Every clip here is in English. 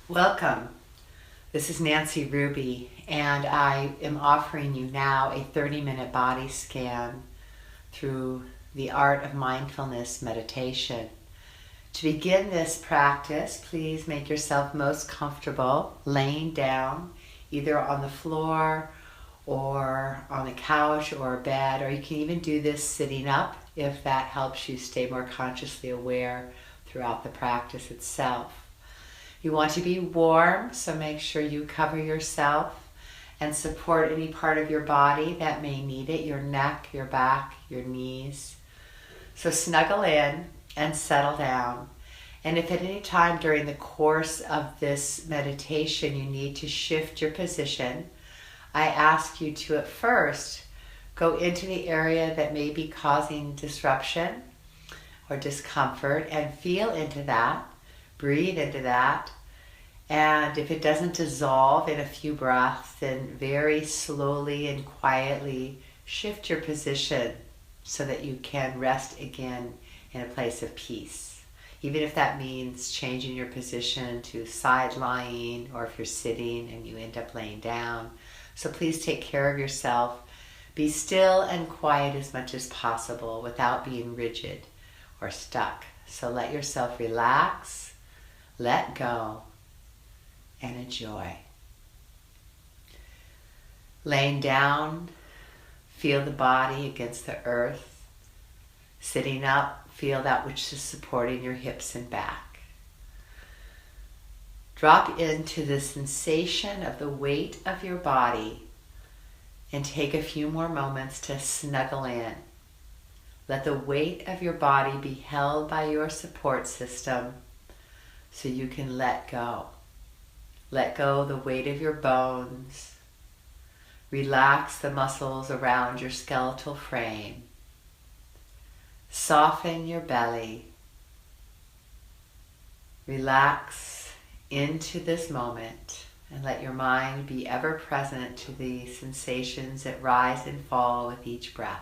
Welcome. This is Nancy Ruby, and I am offering you now a 30-minute body scan through the art of mindfulness meditation. To begin this practice, please make yourself most comfortable laying down, either on the floor or on a couch or a bed, or you can even do this sitting up if that helps you stay more consciously aware throughout the practice itself. You want to be warm, so make sure you cover yourself and support any part of your body that may need it, your neck, your back, your knees. So snuggle in and settle down. And if at any time during the course of this meditation you need to shift your position, I ask you to at first go into the area that may be causing disruption or discomfort and feel into that. Breathe into that. And if it doesn't dissolve in a few breaths, then very slowly and quietly shift your position so that you can rest again in a place of peace. Even if that means changing your position to side lying, or if you're sitting and you end up laying down. So please take care of yourself. Be still and quiet as much as possible without being rigid or stuck. So let yourself relax. Let go and enjoy. Laying down, feel the body against the earth. Sitting up, feel that which is supporting your hips and back. Drop into the sensation of the weight of your body and take a few more moments to snuggle in. Let the weight of your body be held by your support system so you can let go. Let go the weight of your bones. Relax the muscles around your skeletal frame. Soften your belly. Relax into this moment and let your mind be ever present to the sensations that rise and fall with each breath.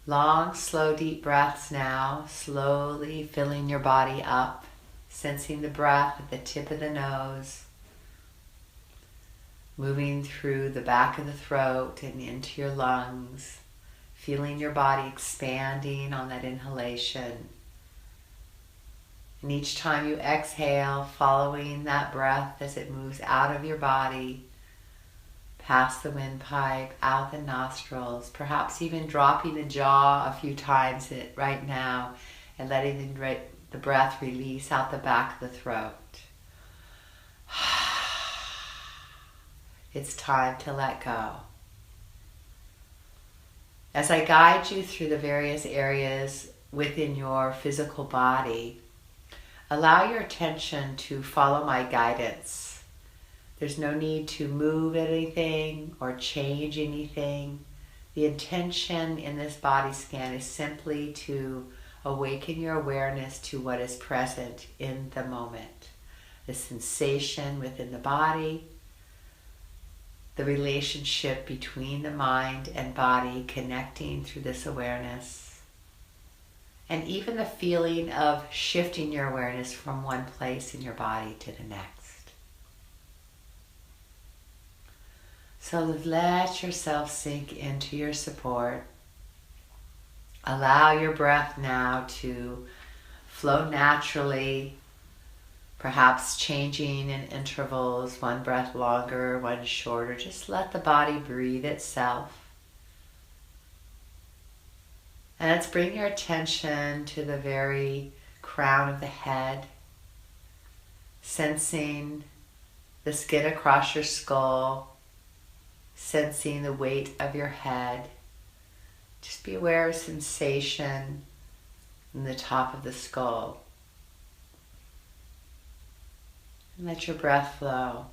Long, slow, deep breaths now, slowly filling your body up, sensing the breath at the tip of the nose, moving through the back of the throat and into your lungs, feeling your body expanding on that inhalation. And each time you exhale, following that breath as it moves out of your body, past the windpipe, out the nostrils, perhaps even dropping the jaw a few times right now and letting the breath release out the back of the throat. It's time to let go. As I guide you through the various areas within your physical body, allow your attention to follow my guidance. There's no need to move anything or change anything. The intention in this body scan is simply to awaken your awareness to what is present in the moment. The sensation within the body, the relationship between the mind and body connecting through this awareness, and even the feeling of shifting your awareness from one place in your body to the next. So let yourself sink into your support. Allow your breath now to flow naturally, perhaps changing in intervals, one breath longer, one shorter. Just let the body breathe itself. And let's bring your attention to the very crown of the head, sensing the skin across your skull, sensing the weight of your head. Just be aware of sensation in the top of the skull. And let your breath flow.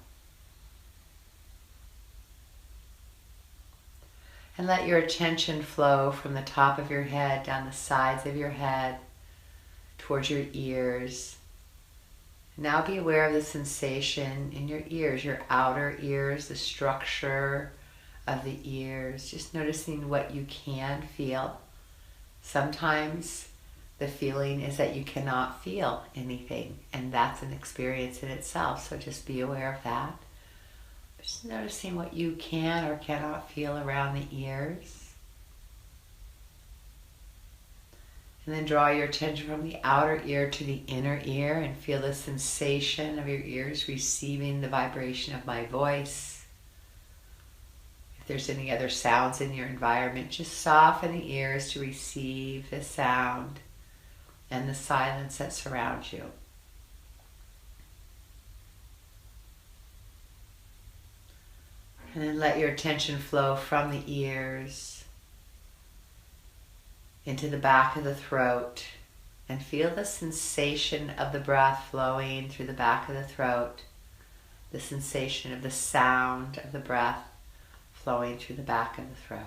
And let your attention flow from the top of your head, down the sides of your head, towards your ears. Now be aware of the sensation in your ears, your outer ears, the structure of the ears. Just noticing what you can feel. Sometimes the feeling is that you cannot feel anything, and that's an experience in itself, so just be aware of that. Just noticing what you can or cannot feel around the ears. And then draw your attention from the outer ear to the inner ear and feel the sensation of your ears receiving the vibration of my voice. If there's any other sounds in your environment, just soften the ears to receive the sound and the silence that surrounds you. And then let your attention flow from the ears into the back of the throat, and feel the sensation of the breath flowing through the back of the throat, the sensation of the sound of the breath flowing through the back of the throat.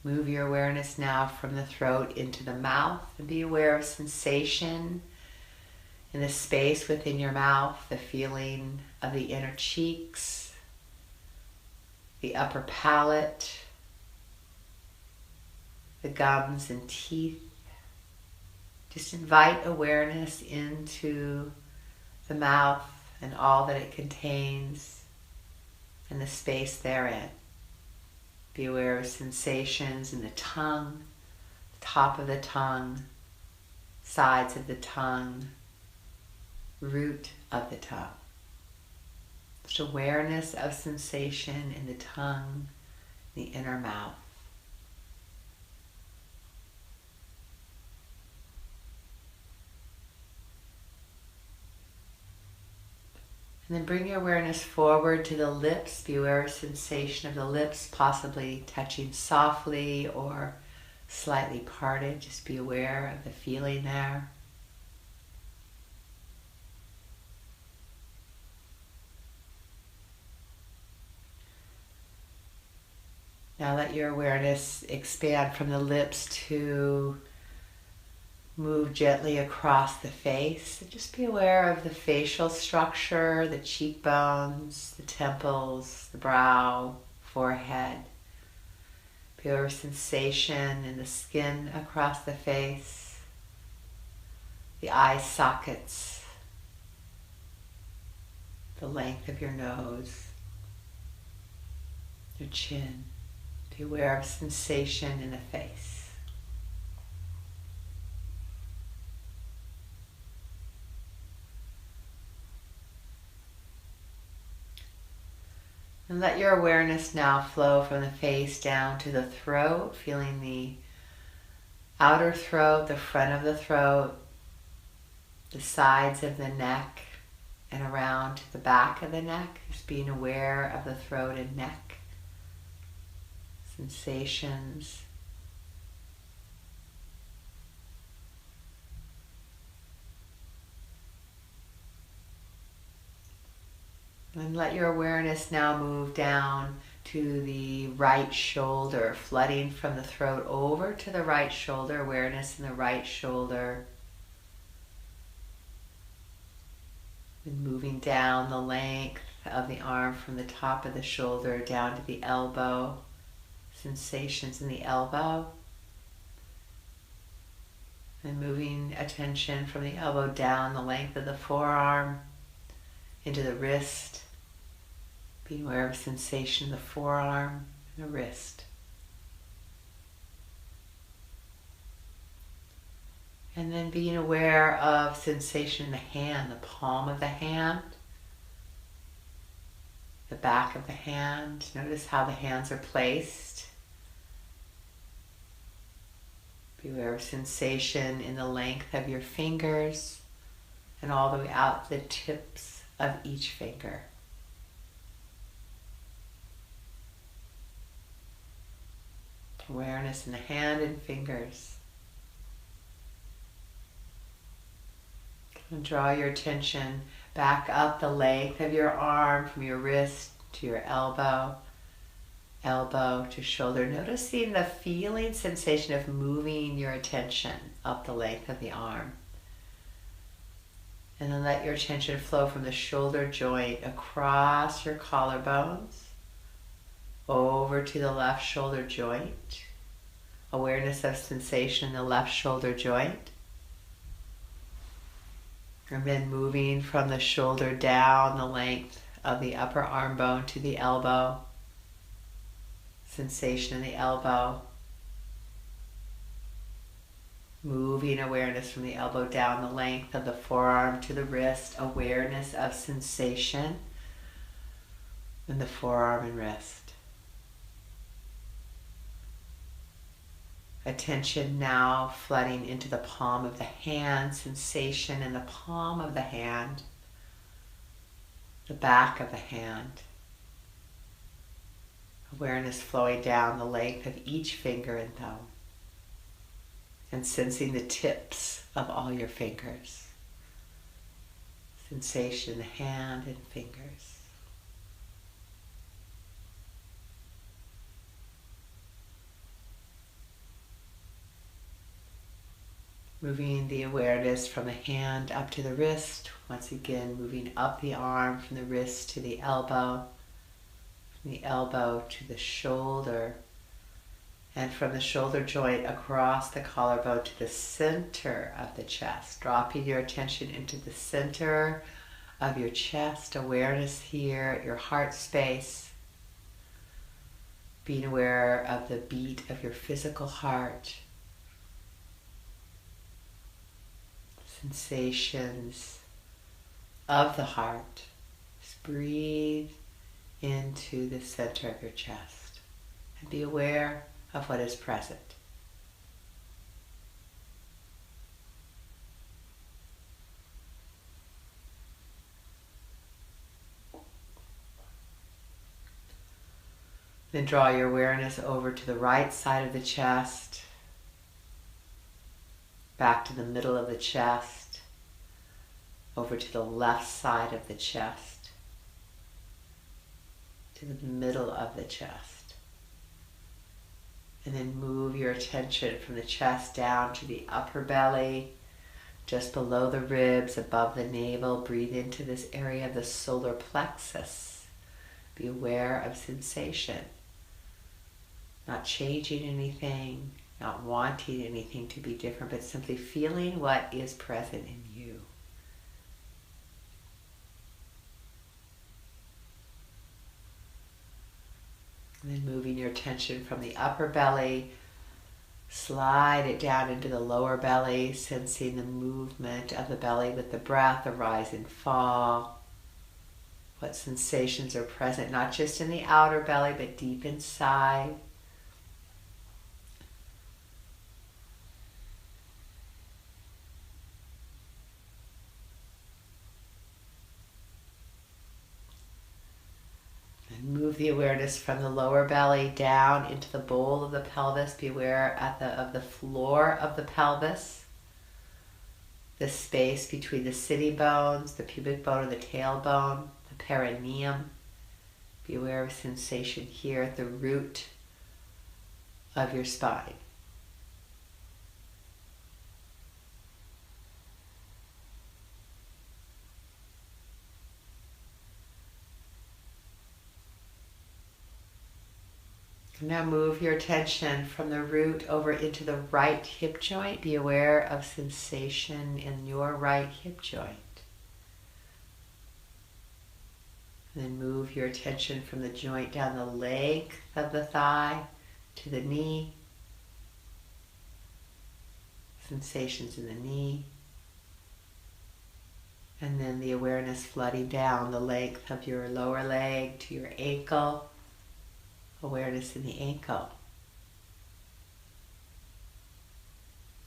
Move your awareness now from the throat into the mouth, and be aware of sensation in the space within your mouth, the feeling of the inner cheeks, the upper palate, the gums and teeth. Just invite awareness into the mouth and all that it contains and the space therein. Be aware of sensations in the tongue, the top of the tongue, sides of the tongue, root of the tongue. Just awareness of sensation in the tongue, the inner mouth. And then bring your awareness forward to the lips. Be aware of sensation of the lips, possibly touching softly or slightly parted. Just be aware of the feeling there. Now let your awareness expand from the lips to move gently across the face. Just be aware of the facial structure, the cheekbones, the temples, the brow, forehead. Be aware of sensation in the skin across the face, the eye sockets, the length of your nose, your chin. Be aware of sensation in the face. And let your awareness now flow from the face down to the throat, feeling the outer throat, the front of the throat, the sides of the neck, and around to the back of the neck. Just being aware of the throat and neck sensations. And let your awareness now move down to the right shoulder, flooding from the throat over to the right shoulder, awareness in the right shoulder. And moving down the length of the arm from the top of the shoulder down to the elbow, sensations in the elbow. And moving attention from the elbow down the length of the forearm into the wrist. Being aware of sensation in the forearm and the wrist. And then being aware of sensation in the hand, the palm of the hand, the back of the hand. Notice how the hands are placed. Be aware of sensation in the length of your fingers and all the way out the tips of each finger. Awareness in the hand and fingers. And draw your attention back up the length of your arm from your wrist to your elbow. elbow to shoulder. Noticing the feeling sensation of moving your attention up the length of the arm. And then let your attention flow from the shoulder joint across your collarbones, over to the left shoulder joint. Awareness of sensation in the left shoulder joint. And then moving from the shoulder down the length of the upper arm bone to the elbow. Sensation in the elbow. Moving awareness from the elbow down the length of the forearm to the wrist. Awareness of sensation in the forearm and wrist. Attention now flooding into the palm of the hand. Sensation in the palm of the hand. The back of the hand. Awareness flowing down the length of each finger and thumb. And sensing the tips of all your fingers. Sensation in the hand and fingers. Moving the awareness from the hand up to the wrist. Once again, moving up the arm from the wrist to the elbow. From the elbow to the shoulder. And from the shoulder joint across the collarbone to the center of the chest. Dropping your attention into the center of your chest. Awareness here at your heart space. Being aware of the beat of your physical heart. Sensations of the heart. Just breathe into the center of your chest. And be aware of what is present. Then draw your awareness over to the right side of the chest, back to the middle of the chest, over to the left side of the chest, to the middle of the chest. And then move your attention from the chest down to the upper belly, just below the ribs, above the navel. Breathe into this area of the solar plexus. Be aware of sensation. Not changing anything, not wanting anything to be different, but simply feeling what is present in you. And then moving your attention from the upper belly, slide it down into the lower belly, sensing the movement of the belly with the breath, the rise and fall. What sensations are present, not just in the outer belly, but deep inside. Move the awareness from the lower belly down into the bowl of the pelvis. Be aware of the floor of the pelvis. The space between the sitting bones, the pubic bone and the tailbone, the perineum. Be aware of sensation here at the root of your spine. Now move your attention from the root over into the right hip joint. Be aware of sensation in your right hip joint. And then move your attention from the joint down the length of the thigh to the knee. Sensations in the knee. And then the awareness flooding down the length of your lower leg to your ankle. Awareness in the ankle.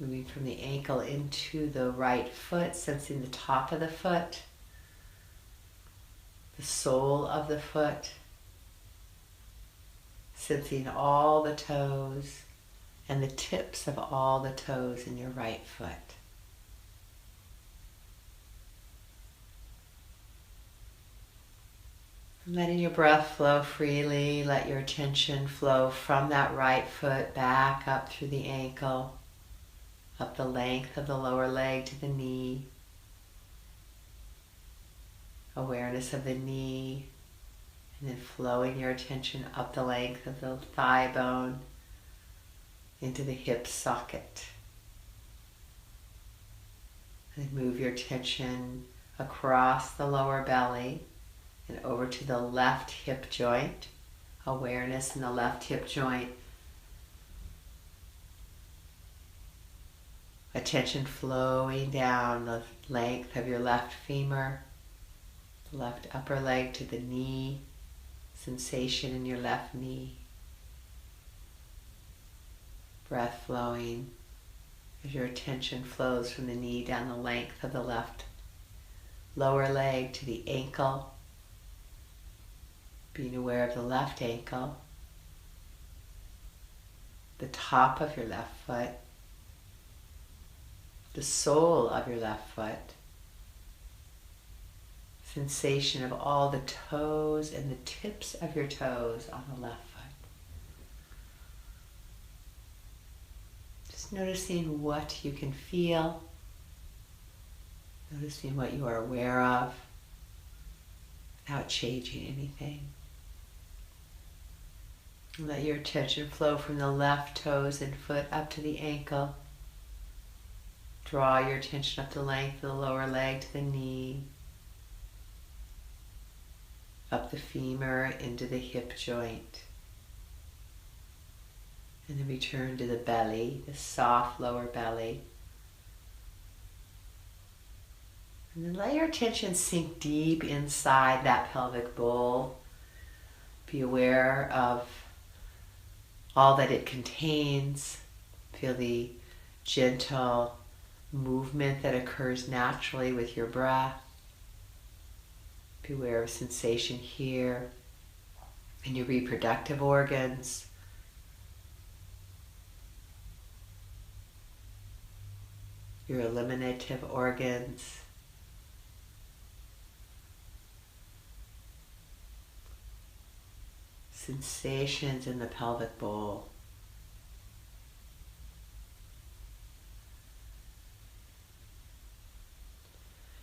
Moving from the ankle into the right foot, sensing the top of the foot, the sole of the foot, sensing all the toes and the tips of all the toes in your right foot. Letting your breath flow freely, let your attention flow from that right foot back up through the ankle, up the length of the lower leg to the knee. Awareness of the knee, and then flowing your attention up the length of the thigh bone into the hip socket. And move your attention across the lower belly and over to the left hip joint. Awareness in the left hip joint. Attention flowing down the length of your left femur, the left upper leg to the knee, sensation in your left knee. Breath flowing as your attention flows from the knee down the length of the left lower leg to the ankle. Being aware of the left ankle, the top of your left foot, the sole of your left foot, sensation of all the toes and the tips of your toes on the left foot. Just noticing what you can feel, noticing what you are aware of without changing anything. Let your attention flow from the left toes and foot up to the ankle. Draw your attention up the length of the lower leg to the knee, up the femur into the hip joint. And then return to the belly, the soft lower belly. And then let your attention sink deep inside that pelvic bowl. Be aware of all that it contains. Feel the gentle movement that occurs naturally with your breath. Be aware of sensation here in your reproductive organs. Your eliminative organs. Sensations in the pelvic bowl.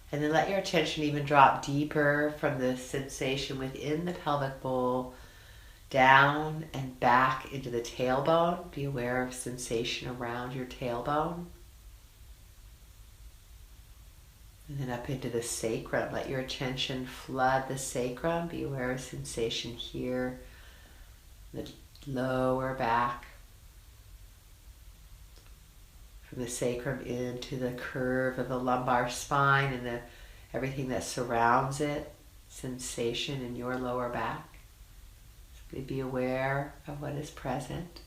And then let your attention even drop deeper from the sensation within the pelvic bowl down and back into the tailbone. Be aware of sensation around your tailbone. And then up into the sacrum. Let your attention flood the sacrum. Be aware of sensation here. The lower back, from the sacrum into the curve of the lumbar spine and everything that surrounds it, sensation in your lower back. So be aware of what is present.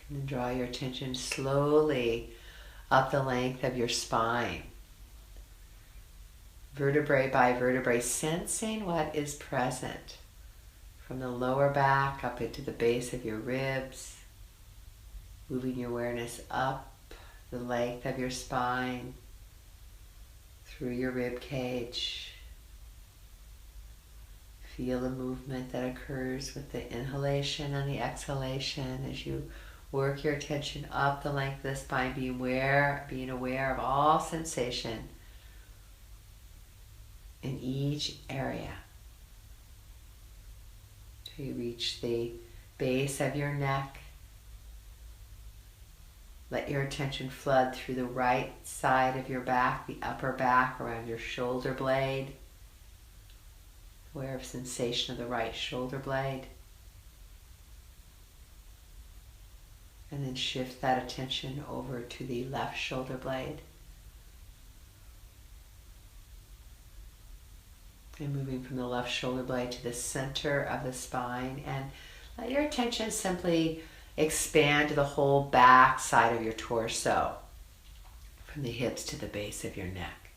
And then draw your attention slowly up the length of your spine. Vertebrae by vertebrae, sensing what is present. From the lower back up into the base of your ribs. Moving your awareness up the length of your spine. Through your rib cage. Feel the movement that occurs with the inhalation and the exhalation as you work your attention up the length of the spine. Being aware of all sensation in each area. Till you reach the base of your neck. Let your attention flood through the right side of your back, the upper back, around your shoulder blade. Aware of sensation of the right shoulder blade. And then shift that attention over to the left shoulder blade. And moving from the left shoulder blade to the center of the spine, and let your attention simply expand to the whole back side of your torso, from the hips to the base of your neck.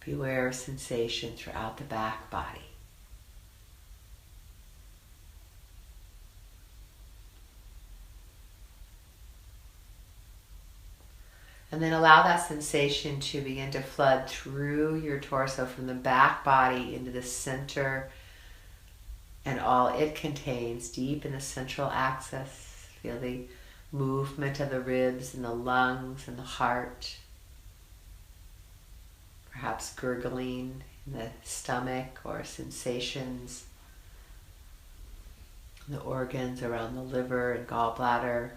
Be aware of sensation throughout the back body. And then allow that sensation to begin to flood through your torso from the back body into the center and all it contains, deep in the central axis. Feel the movement of the ribs and the lungs and the heart. Perhaps gurgling in the stomach or sensations in the organs around the liver and gallbladder.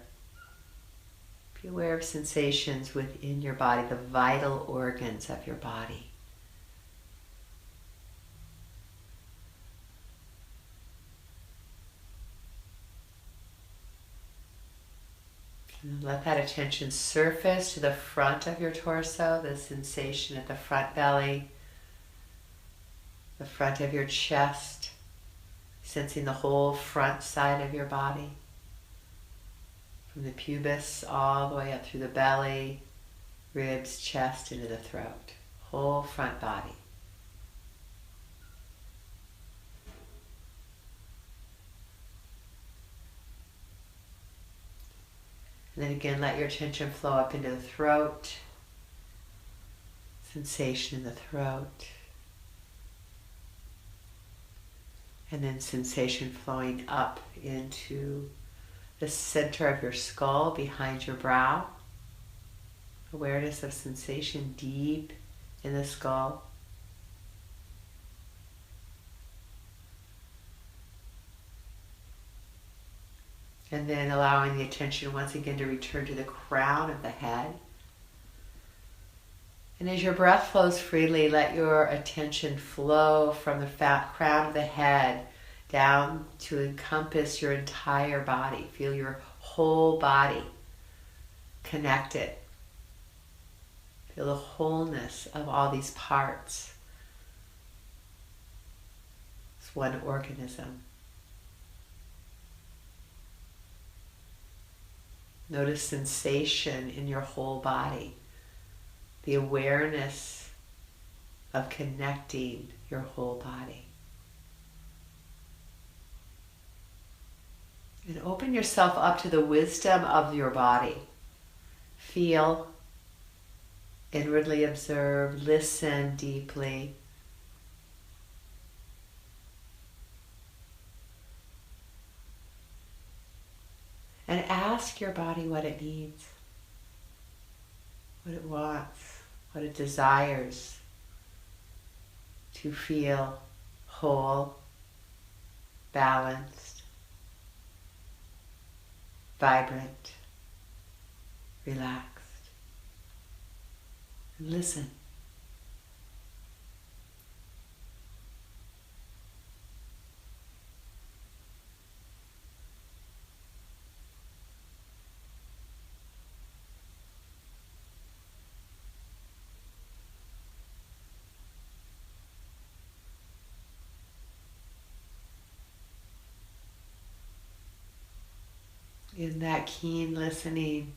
Be aware of sensations within your body, the vital organs of your body. And let that attention surface to the front of your torso, the sensation at the front belly, the front of your chest, sensing the whole front side of your body. From the pubis all the way up through the belly, ribs, chest, into the throat. Whole front body. And then again, let your attention flow up into the throat. Sensation in the throat. And then sensation flowing up into the center of your skull, behind your brow. Awareness of sensation deep in the skull. And then allowing the attention once again to return to the crown of the head. And as your breath flows freely, let your attention flow from the crown of the head down to encompass your entire body. Feel your whole body connected. Feel the wholeness of all these parts. It's one organism. Notice sensation in your whole body. The awareness of connecting your whole body. And open yourself up to the wisdom of your body. Feel, inwardly observe, listen deeply. And ask your body what it needs, what it wants, what it desires to feel whole, balanced, vibrant, relaxed. And listen. In that keen listening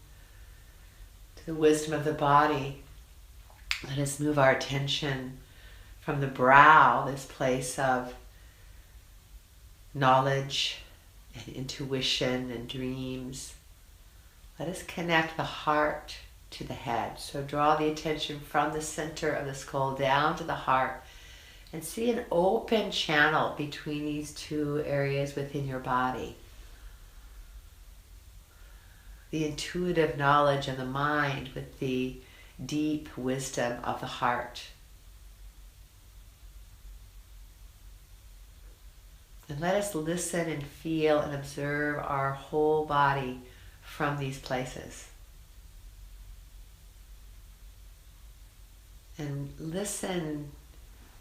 to the wisdom of the body, let us move our attention from the brow, this place of knowledge and intuition and dreams. Let us connect the heart to the head. So draw the attention from the center of the skull down to the heart and see an open channel between these two areas within your body. The intuitive knowledge of the mind with the deep wisdom of the heart. And let us listen and feel and observe our whole body from these places. And listen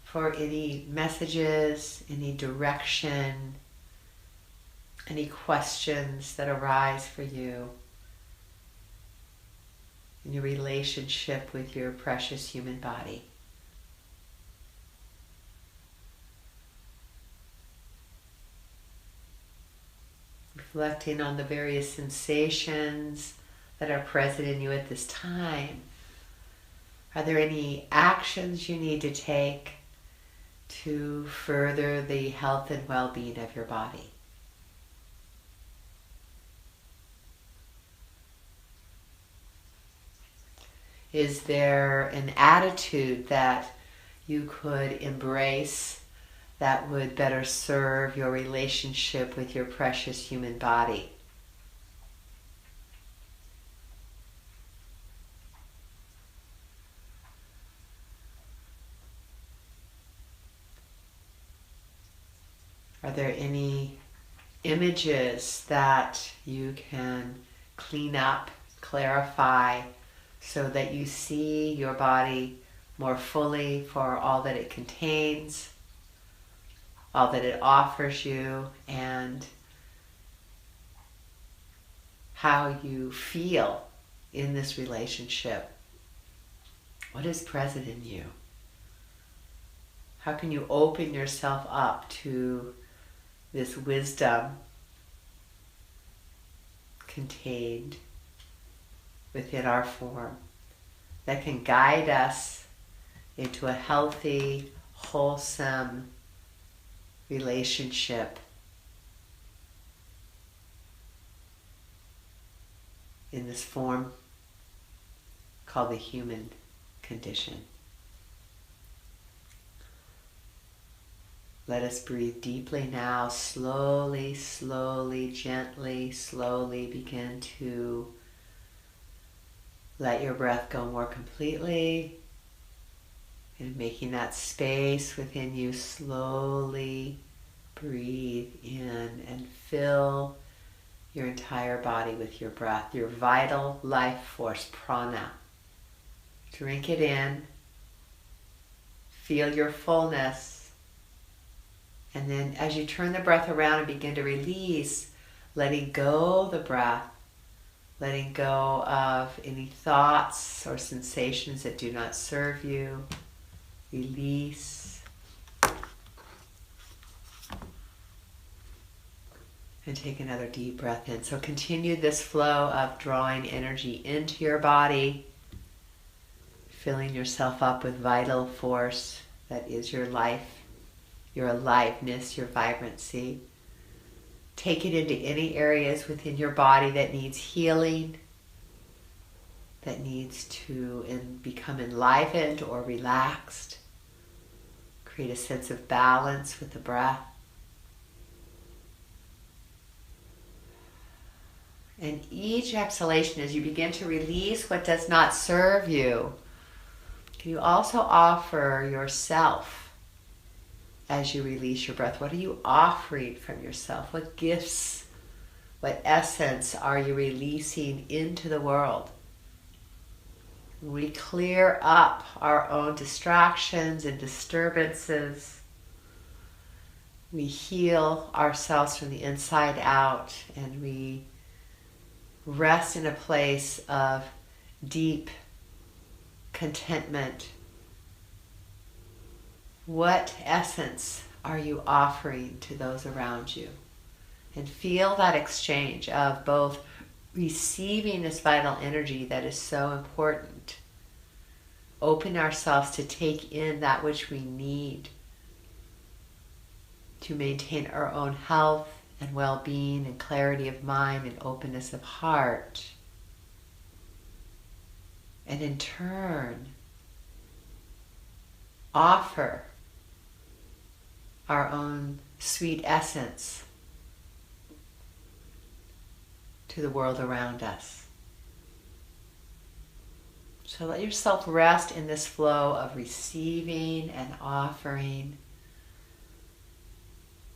for any messages, any direction, any questions that arise for you in your relationship with your precious human body. Reflecting on the various sensations that are present in you at this time. Are there any actions you need to take to further the health and well-being of your body? Is there an attitude that you could embrace that would better serve your relationship with your precious human body? Are there any images that you can clean up, clarify, so that you see your body more fully for all that it contains, all that it offers you, and how you feel in this relationship? What is present in you? How can you open yourself up to this wisdom contained within our form that can guide us into a healthy, wholesome relationship in this form called the human condition? Let us breathe deeply now. Slowly, slowly, gently, slowly begin to let your breath go more completely, and making that space within you. Slowly breathe in and fill your entire body with your breath, your vital life force, prana. Drink it in. Feel your fullness. And then as you turn the breath around and begin to release, letting go the breath, letting go of any thoughts or sensations that do not serve you. Release. And take another deep breath in. So continue this flow of drawing energy into your body, filling yourself up with vital force that is your life, your aliveness, your vibrancy. Take it into any areas within your body that needs healing, that needs to become enlivened or relaxed. Create a sense of balance with the breath. And each exhalation, as you begin to release what does not serve you, you also offer yourself. As you release your breath, what are you offering from yourself? What gifts, what essence are you releasing into the world? We clear up our own distractions and disturbances. We heal ourselves from the inside out, and we rest in a place of deep contentment. What essence are you offering to those around you? And feel that exchange of both receiving this vital energy that is so important. Open ourselves to take in that which we need to maintain our own health and well-being and clarity of mind and openness of heart. And in turn, offer our own sweet essence to the world around us. So let yourself rest in this flow of receiving and offering.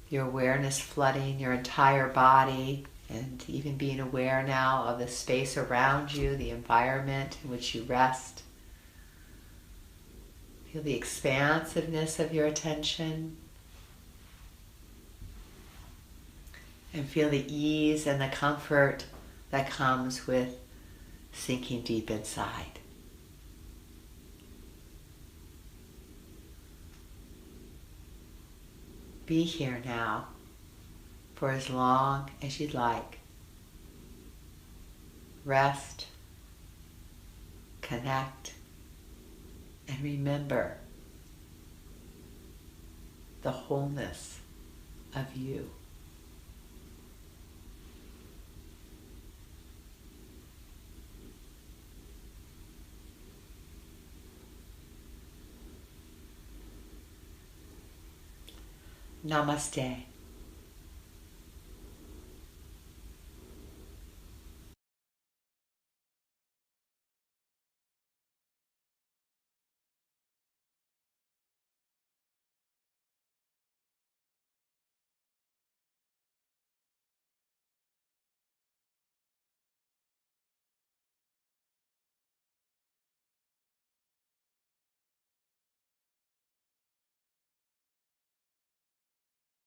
Your awareness flooding your entire body, and even being aware now of the space around you, the environment in which you rest. Feel the expansiveness of your attention. And feel the ease and the comfort that comes with sinking deep inside. Be here now for as long as you'd like. Rest, connect, and remember the wholeness of you. Namaste.